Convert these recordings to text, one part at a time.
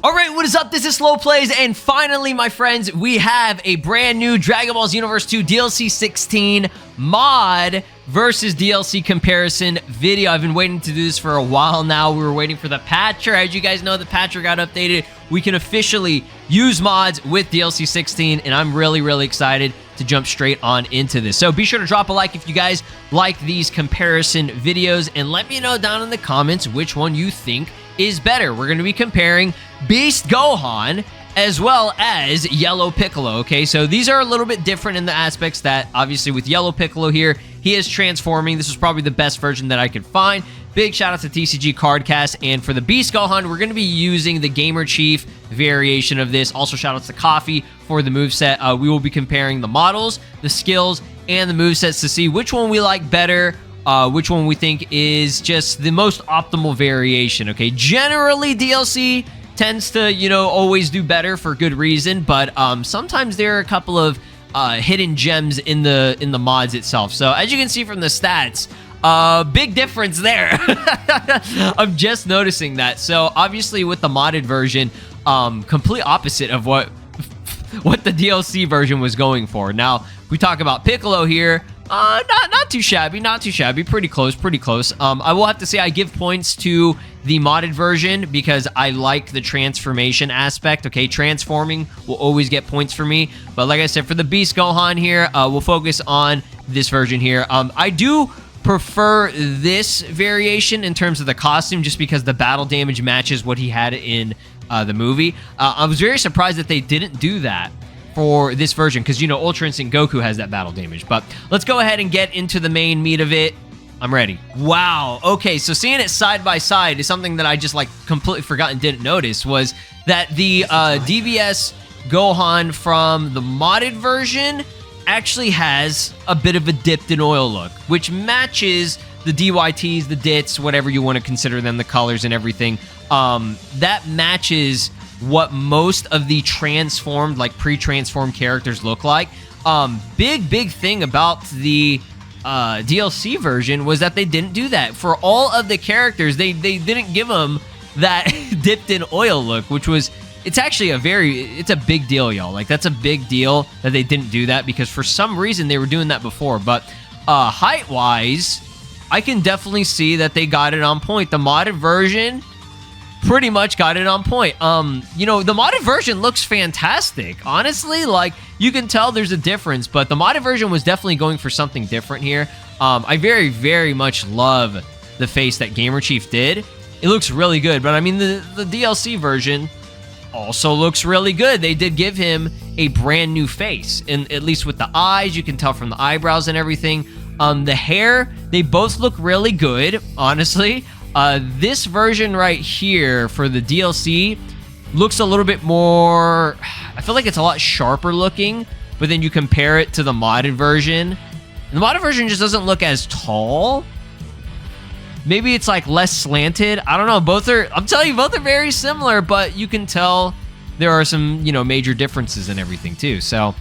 Alright, what is up? This is SLOplays, and finally, my friends, we have a brand new Dragon Ball Xenoverse 2 DLC 16 mod versus DLC comparison video. I've been waiting to do this for a while now. We were waiting for the patcher. As you guys know, the patcher got updated. We can officially use mods with DLC 16, and I'm really excited to jump straight on into this. So be sure to drop a like if you guys like these comparison videos, and let me know down in the comments which one you think is better. We're going to be comparing Beast Gohan as well as Yellow Piccolo, okay? So these are a little bit different in the aspects that, obviously, with Yellow Piccolo here, he is transforming. This is probably the best version that I could find. Big shout out to TCG Cardcast. And for the Beast Gohan, we're going to be using the Gamer Chief variation of this. Also, shout outs to Coffee for the moveset. We will be comparing the models, the skills, and the movesets to see which one we like better, which one we think is just the most optimal variation, okay? Generally, DLC tends to, you know, always do better for good reason, but sometimes there are a couple of hidden gems in the mods itself. So as you can see from the stats, big difference there. I'm just noticing that. So obviously with the modded version, complete opposite of what the DLC version was going for. Now, we talk about Piccolo here. Not too shabby, pretty close. I will have to say I give points to the modded version because I like the transformation aspect, okay? Transforming will always get points for me, but like I said, for the Beast Gohan here, we'll focus on this version here. I do prefer this variation in terms of the costume just because the battle damage matches what he had in the movie. I was very surprised that they didn't do that for this version, because, you know, Ultra Instinct Goku has that battle damage. But let's go ahead and get into the main meat of it. I'm ready. Wow. Okay, so seeing it side by side is something that I just, like, completely forgot and didn't notice, was that the DBS Gohan from the modded version actually has a bit of a dipped in oil look, which matches the DYTs, the DITs, whatever you want to consider them, the colors and everything. That matches what most of the transformed, like pre-transformed characters look like. Big thing about the DLC version was that they didn't do that. For all of the characters, they didn't give them that dipped in oil look, which was, it's actually it's a big deal, y'all. Like, that's a big deal that they didn't do that, because for some reason they were doing that before. But height-wise, I can definitely see that they got it on point. The modded version pretty much got it on point. You know, the modded version looks fantastic. Honestly, like, you can tell there's a difference, but the modded version was definitely going for something different here. I very much love the face that Gamer Chief did. It looks really good, but I mean, the DLC version also looks really good. They did give him a brand new face, and at least with the eyes, you can tell from the eyebrows and everything. The hair, they both look really good, honestly. This version right here for the DLC looks a little bit more, I feel like it's a lot sharper looking, but then you compare it to the modded version. The modded version just doesn't look as tall. Maybe it's like less slanted. I don't know. I'm telling you, both are very similar, but you can tell there are some, you know, major differences in everything too. So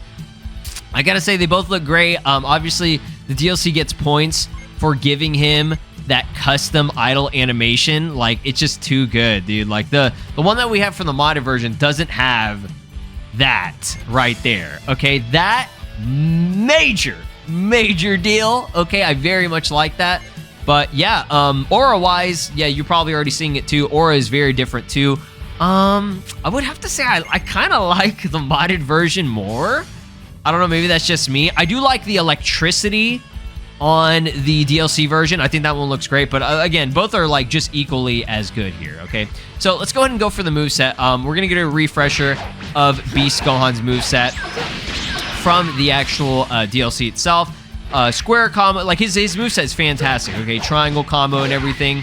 I gotta say, they both look great. Obviously, the DLC gets points for giving him that custom idle animation. Like, it's just too good, dude. Like, the one that we have from the modded version doesn't have that right there, okay? That major deal, okay? I very much like that. But yeah, aura-wise, yeah, you're probably already seeing it too. Aura is very different too. I would have to say I kind of like the modded version more. I don't know, maybe that's just me. I do like the electricity on the DLC version. I think that one looks great, but again, both are like just equally as good here, okay? So let's go ahead and go for the moveset. We're gonna get a refresher of Beast Gohan's moveset from the actual DLC itself. Square combo, like his moveset is fantastic, okay? Triangle combo and everything,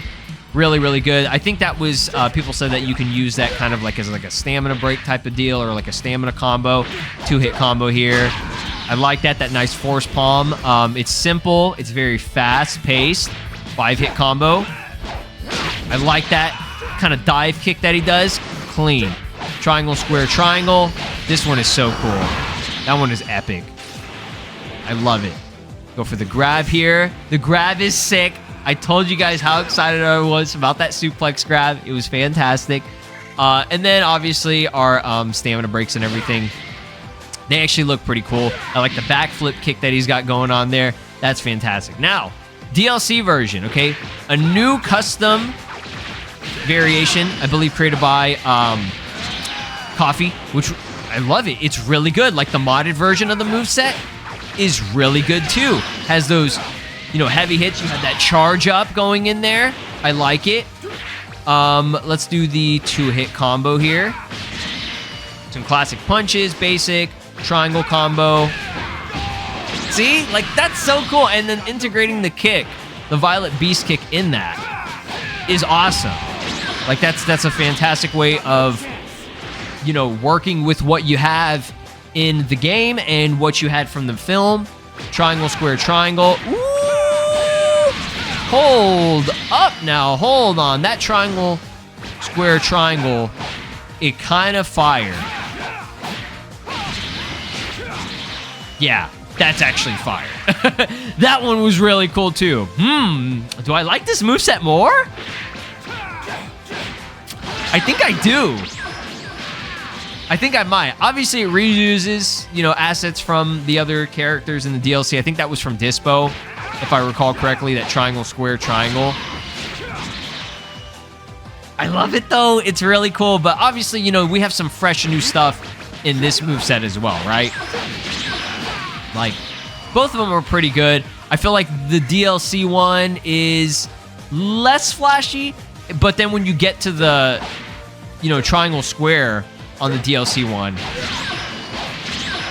really good. I think that was, people said that you can use that kind of like as like a stamina break type of deal, or like a stamina combo, 2-hit combo here. I like that nice force palm. It's simple, it's very fast-paced, 5-hit combo. I like that kind of dive kick that he does. Clean. Triangle, square, triangle. This one is so cool. That one is epic. I love it. Go for the grab here. The grab is sick. I told you guys how excited I was about that suplex grab. It was fantastic. And then obviously our stamina breaks and everything. They actually look pretty cool. I like the backflip kick that he's got going on there. That's fantastic. Now, DLC version, okay? A new custom variation, I believe created by Coffee, which I love it. It's really good. Like the modded version of the moveset is really good too. Has those, you know, heavy hits. You have that charge up going in there. I like it. Let's do the 2-hit combo here. Some classic punches, basic, triangle combo. See? Like, that's so cool. And then integrating the kick, the Violet Beast kick in that is awesome. Like, that's a fantastic way of, you know, working with what you have in the game and what you had from the film. Triangle, square, triangle. Ooh! Hold up now. Hold on. That triangle, square, triangle, it kind of fired. Yeah, that's actually fire. That one was really cool too. Do I like this moveset more? I think I do. I think I might. Obviously, it reuses, you know, assets from the other characters in the DLC. I think that was from Dispo, if I recall correctly, that triangle, square, triangle. I love it, though. It's really cool. But obviously, you know, we have some fresh new stuff in this moveset as well, right? Like, both of them are pretty good. I feel like the DLC one is less flashy, but then when you get to the, you know, triangle, square on the DLC one,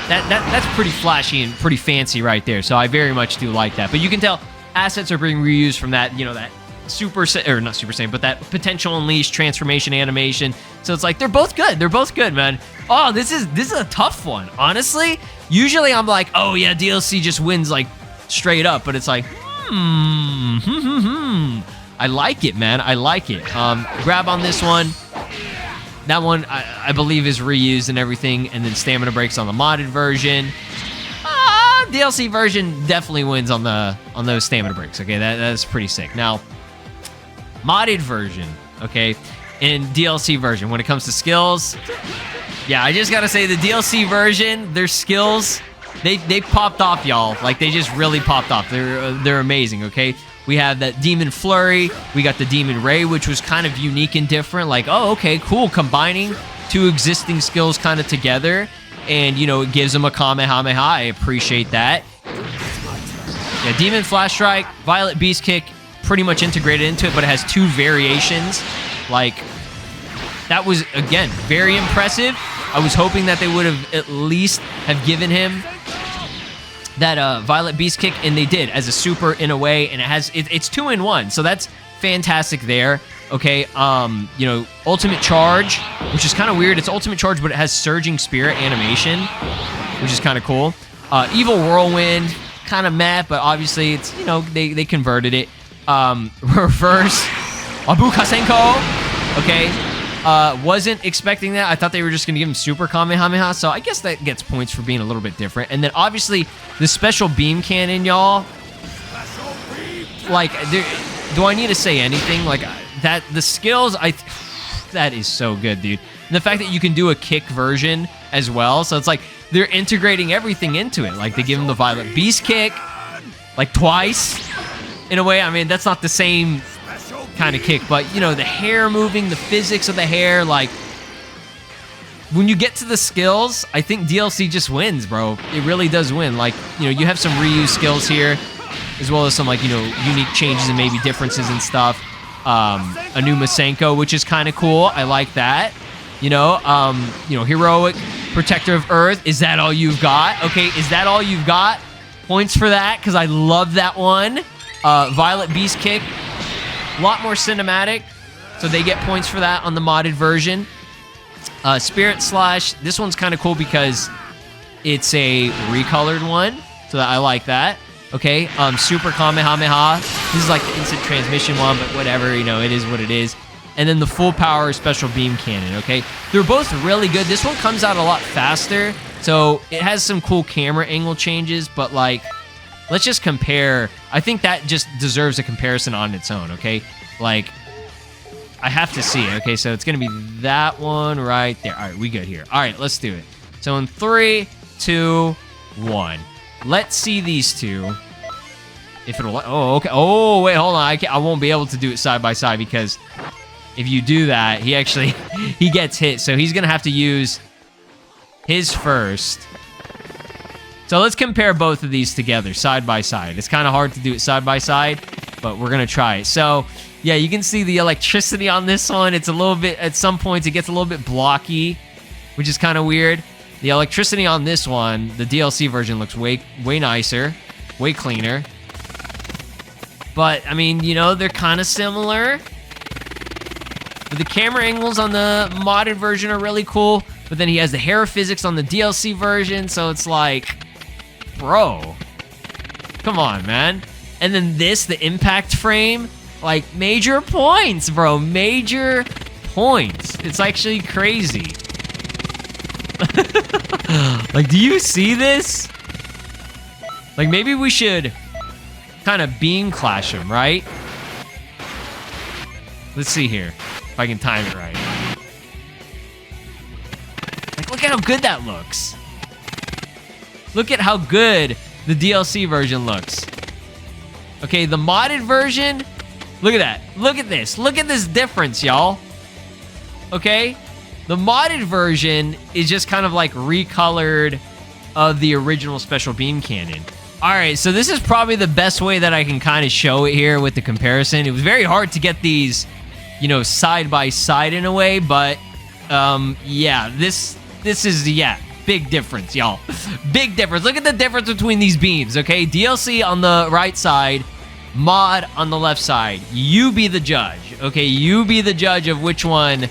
that's pretty flashy and pretty fancy right there. So I very much do like that. But you can tell assets are being reused from that, you know, that not Super Saiyan, but that potential unleashed transformation animation. So it's like they're both good. They're both good, man. Oh, this is a tough one. Honestly, usually I'm like, oh yeah, DLC just wins like straight up, but it's like, I like it, man. I like it. Grab on this one. That one, I believe, is reused and everything, and then stamina breaks on the modded version. DLC version definitely wins on those stamina breaks. Okay, that's pretty sick. Now, modded version, okay, and DLC version. When it comes to skills, yeah, I just gotta say the DLC version, their skills, they popped off, y'all. Like they just really popped off. They're amazing. Okay. We have that Demon Flurry. We got the Demon Ray, which was kind of unique and different. Like, oh, okay, cool. Combining two existing skills kind of together. And, you know, it gives them a Kamehameha. I appreciate that. Yeah, Demon Flash Strike, Violet Beast Kick, pretty much integrated into it, but it has two variations. Like, that was, again, very impressive. I was hoping that they would have at least have given him that Violet Beast Kick, and they did as a super in a way, and it's 2-in-1, so that's fantastic there. Okay, you know, Ultimate Charge, which is kind of weird. It's Ultimate Charge, but it has Surging Spirit animation, which is kind of cool. Evil Whirlwind, kind of meh, but obviously it's, you know, they converted it. Reverse Abu Kasenko, okay. Wasn't expecting that. I thought they were just going to give him Super Kamehameha, so I guess that gets points for being a little bit different. And then, obviously, the Special Beam Cannon, y'all. Like, do I need to say anything? Like, that, the skills, that is so good, dude. And the fact that you can do a kick version as well, so it's like, they're integrating everything into it. Like, they give him the Violet Beast Kick, like, twice, in a way. I mean, that's not the same kind of kick, but you know, the hair moving, the physics of the hair, like when you get to the skills, I think DLC just wins, bro. It really does win. Like, you know, you have some reuse skills here, as well as some, like, you know, unique changes and maybe differences and stuff. A new Masenko, which is kind of cool. I like that. You know, Heroic Protector of Earth. Is that all you've got? Okay, is that all you've got? Points for that, because I love that one. Violet Beast Kick. A lot more cinematic, so they get points for that on the modded version. Spirit Slash, this one's kind of cool because it's a recolored one, so I like that. Okay, Super Kamehameha, this is like the instant transmission one, but whatever, you know, it is what it is. And then the Full Power Special Beam Cannon, okay? They're both really good. This one comes out a lot faster, so it has some cool camera angle changes, but like, let's just compare. I think that just deserves a comparison on its own, okay? Like, I have to see it. Okay, so it's going to be that one right there. All right, we good here. All right, let's do it. So in 3, 2, 1. Let's see these two. If it'll... Oh, okay. Oh, wait, hold on. I won't be able to do it side by side because if you do that, he actually... he gets hit. So he's going to have to use his first. So let's compare both of these together, side by side. It's kind of hard to do it side by side, but we're going to try it. So... yeah, you can see the electricity on this one. It's a little bit, at some points, it gets a little bit blocky, which is kind of weird. The electricity on this one, the DLC version, looks way nicer, way cleaner. But, I mean, you know, they're kind of similar. But the camera angles on the modded version are really cool. But then he has the hair physics on the DLC version, so it's like, bro, come on, man. And then this, the impact frame. Like, major points, bro. Major points. It's actually crazy. Like, do you see this? Like, maybe we should kind of beam clash him, right? Let's see here. If I can time it right. Like, look at how good that looks. Look at how good the DLC version looks. Okay, the modded version... look at that. Look at this. Look at this difference, y'all. Okay? The modded version is just kind of like recolored of the original special beam cannon. All right, so this is probably the best way that I can kind of show it here with the comparison. It was very hard to get these, you know, side by side in a way, but yeah, this is, yeah, big difference, y'all. Big difference. Look at the difference between these beams, okay? DLC on the right side, mod on the left side. You be the judge, okay? You be the judge of which one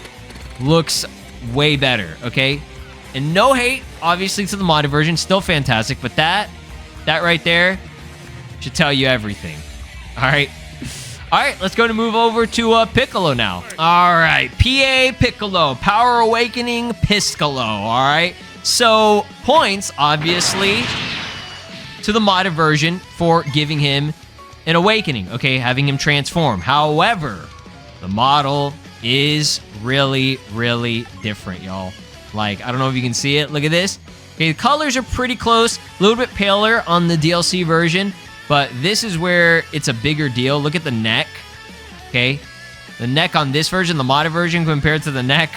looks way better, okay? And no hate, obviously, to the modded version. Still fantastic, but that right there should tell you everything. All right? All right, let's go to move over to Piccolo now. All right, PA Piccolo, Power Awakening Piccolo, all right? So, points, obviously, to the modded version for giving him an awakening, okay, having him transform. However, the model is really, really different, y'all. Like, I don't know if you can see it. Look at this. Okay, the colors are pretty close. A little bit paler on the DLC version, but this is where it's a bigger deal. Look at the neck, okay? The neck on this version, the modded version, compared to the neck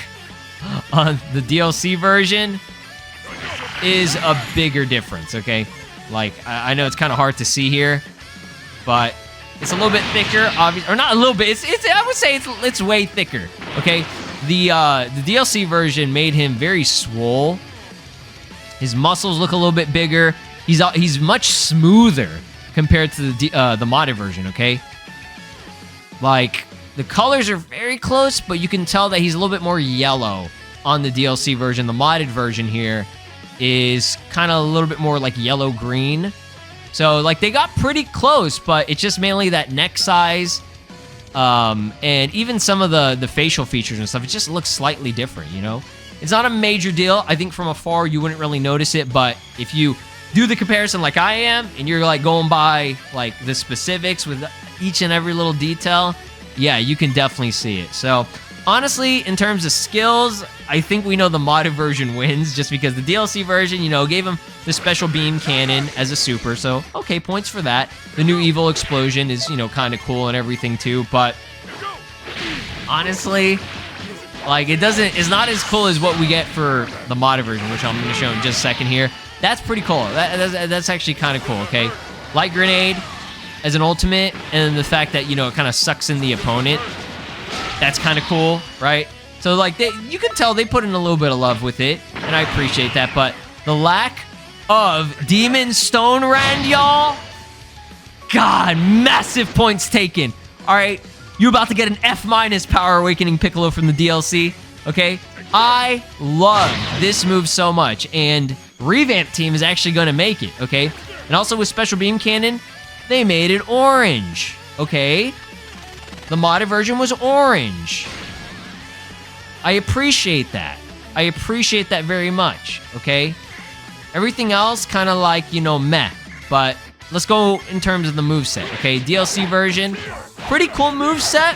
on the DLC version is a bigger difference, okay? Like, I know it's kind of hard to see here, but it's a little bit thicker, obviously, or not a little bit. I would say it's way thicker. Okay, the DLC version made him very swole. His muscles look a little bit bigger. He's much smoother compared to the modded version. Okay, like the colors are very close, but you can tell that he's a little bit more yellow on the DLC version. The modded version here is kind of a little bit more like yellow green. So, like, they got pretty close, but it's just mainly that neck size, and even some of the facial features and stuff, it just looks slightly different, you know? It's not a major deal. I think from afar, you wouldn't really notice it, but if you do the comparison like I am, and you're, like, going by, like, the specifics with each and every little detail, yeah, you can definitely see it. So, honestly, in terms of skills, I think we know the modded version wins just because the DLC version, you know, gave him the special beam cannon as a super. So, okay, points for that. The new evil explosion is, you know, kind of cool and everything too. But honestly, like, it's not as cool as what we get for the modded version, which I'm going to show in just a second here. That's pretty cool. That's actually kind of cool, okay? Light grenade as an ultimate, and the fact that, you know, it kind of sucks in the opponent. That's kind of cool, right? So, like, you can tell they put in a little bit of love with it, and I appreciate that. But the lack of Demon Stone Rend, y'all, God, massive points taken. All right, you're about to get an F- Power Awakening Piccolo from the DLC, okay? I love this move so much, and Revamp Team is actually going to make it, okay? And also with Special Beam Cannon, they made it orange, okay? The modded version was orange. I appreciate that. I appreciate that very much, okay? Everything else kind of like, you know, meh. But let's go in terms of the moveset, okay? DLC version, pretty cool moveset.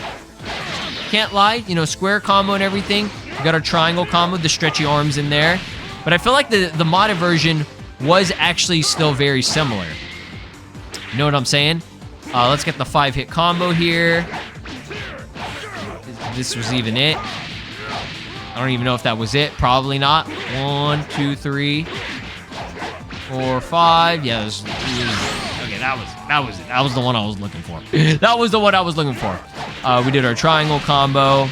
Can't lie, you know, square combo and everything. We got our triangle combo, the stretchy arms in there. But I feel like the modded version was actually still very similar. You know what I'm saying? Let's get the 5-hit combo here. This was even it. I don't even know if that was it. Probably not. 1, 2, 3, 4, 5. Yeah, okay, that was it. That was the one I was looking for. That was the one I was looking for. We did our triangle combo,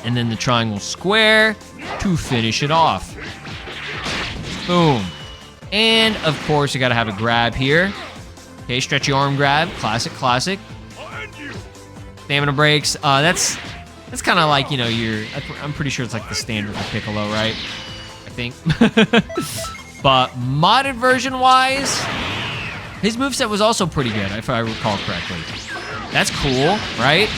and then the triangle square to finish it off. Boom. And of course, you gotta have a grab here. Okay, stretchy arm grab, classic. Stamina breaks. That's kind of like, you know, I'm pretty sure it's like the standard for Piccolo, right? I think. But modded version wise, his moveset was also pretty good, if I recall correctly. That's cool, right?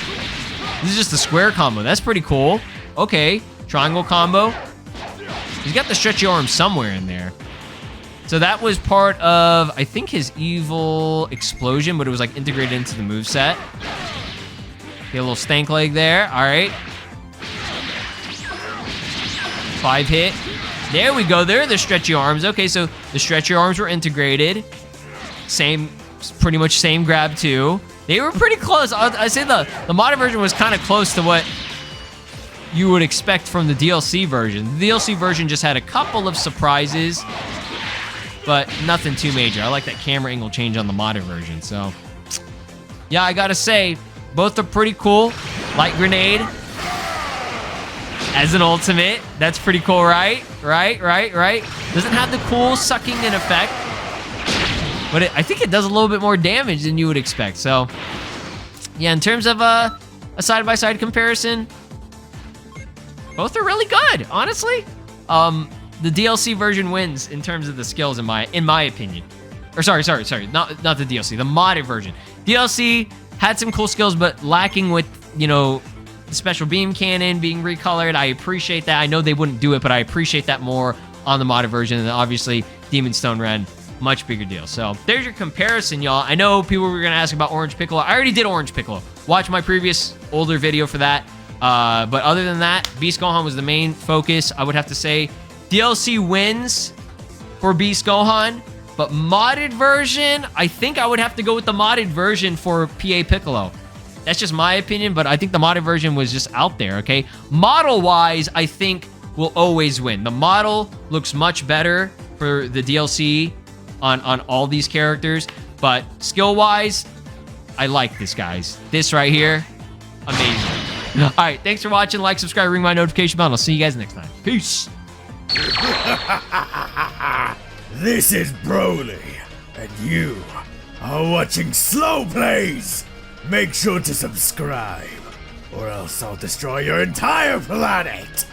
This is just a square combo. That's pretty cool. Okay, triangle combo. He's got the stretchy arm somewhere in there. So that was part of, I think, his evil explosion, but it was like integrated into the moveset. Get a little stank leg there. All right. 5-hit. There we go. There are the stretchy arms. Okay, so the stretchy arms were integrated. Pretty much same grab too. They were pretty close. I'd say the modded version was kind of close to what you would expect from the DLC version. The DLC version just had a couple of surprises, but nothing too major. I like that camera angle change on the modded version. So, yeah, I gotta say, both are pretty cool. Light grenade as an ultimate. That's pretty cool, right? Right. Doesn't have the cool sucking in effect, but I think it does a little bit more damage than you would expect. So, yeah, in terms of a side-by-side comparison, both are really good, honestly. The DLC version wins in terms of the skills, in my opinion. Or sorry, not the DLC, the modded version. DLC had some cool skills, but lacking with, you know, the special beam cannon being recolored. I appreciate that. I know they wouldn't do it, but I appreciate that more on the modded version. And obviously, Demon Stone Ren, much bigger deal. So there's your comparison, y'all. I know people were gonna ask about Orange Piccolo. I already did Orange Piccolo. Watch my previous older video for that. But other than that, Beast Gohan was the main focus. I would have to say DLC wins for Beast Gohan, but modded version, I think I would have to go with the modded version for PA Piccolo. That's just my opinion, but I think the modded version was just out there, okay? Model-wise, I think will always win. The model looks much better for the DLC on all these characters, but skill-wise, I like this, guys. This right here, amazing. All right, thanks for watching. Like, subscribe, ring my notification bell, and I'll see you guys next time. Peace. This is Broly, and you are watching SLOplays. Make sure to subscribe, or else I'll destroy your entire planet.